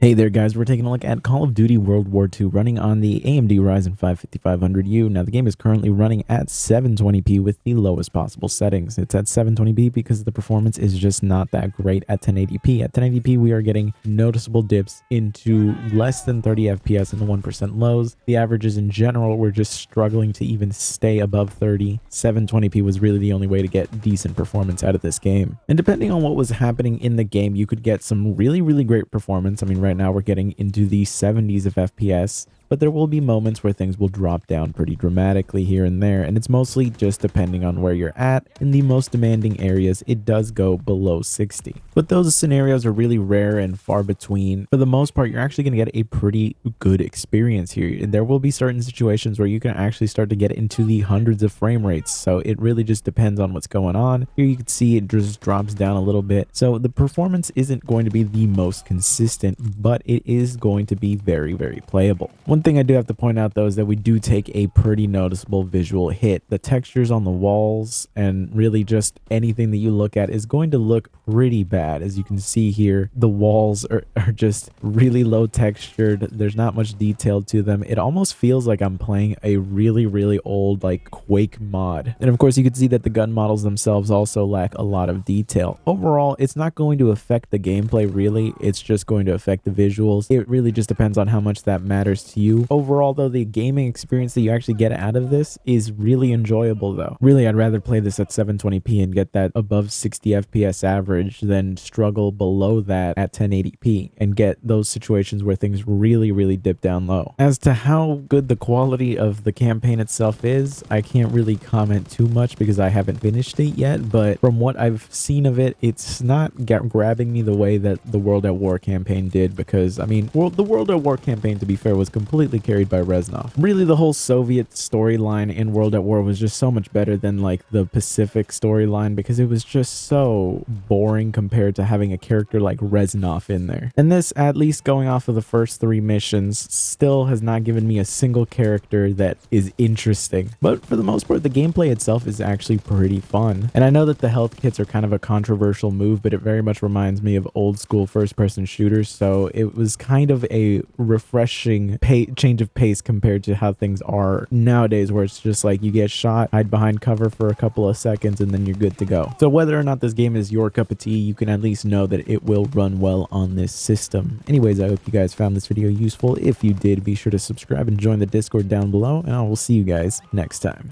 Hey there guys, we're taking a look at Call of Duty World War II running on the AMD Ryzen 5 5500U. Now the game is currently running at 720p with the lowest possible settings. It's at 720p because the performance is just not that great at 1080p. At 1080p we are getting noticeable dips into less than 30 FPS in the 1% lows. The averages in general were just struggling to even stay above 30. 720p was really the only way to get decent performance out of this game. And depending on what was happening in the game, you could get some really great performance. I mean, right now we're getting into the 70s of FPS, but there will be moments where things will drop down pretty dramatically here and there, and it's mostly just depending on where you're at. In the most demanding areas, it does go below 60. But those scenarios are really rare and far between. For the most part, you're actually going to get a pretty good experience here. And there will be certain situations where you can actually start to get into the hundreds of frame rates, so it really just depends on what's going on. Here you can see it just drops down a little bit, so the performance isn't going to be the most consistent, but it is going to be very playable. One thing I do have to point out though is that we do take a pretty noticeable visual hit. The textures on the walls and really just anything that you look at is going to look pretty bad. As you can see here, the walls are just really low textured. There's not much detail to them. It almost feels like I'm playing a really old like Quake mod. And of course you can see that the gun models themselves also lack a lot of detail. Overall, it's not going to affect the gameplay really. It's just going to affect the visuals. It really just depends on how much that matters to you. Overall though, the gaming experience that you actually get out of this is really enjoyable though. Really, I'd rather play this at 720p and get that above 60 FPS average than struggle below that at 1080p and get those situations where things really dip down low. As to how good the quality of the campaign itself is, I can't really comment too much because I haven't finished it yet, but from what I've seen of it, it's not grabbing me the way that the World at War campaign did, because I mean, the World at War campaign, to be fair, was completely carried by Reznov. Really, the whole Soviet storyline in World at War was just so much better than like the Pacific storyline, because it was just so boring compared to having a character like Reznov in there. And this, at least going off of the first 3 missions, still has not given me a single character that is interesting. But for the most part, the gameplay itself is actually pretty fun. And I know that the health kits are kind of a controversial move, but it very much reminds me of old school first-person shooters, so it was kind of a refreshing change of pace compared to how things are nowadays, where it's just like you get shot, hide behind cover for a couple of seconds, and then you're good to go. So whether or not this game is your cup of tea, you can at least know that it will run well on this system. Anyways, I hope you guys found this video useful. If you did, be sure to subscribe and join the Discord down below, and I will see you guys next time.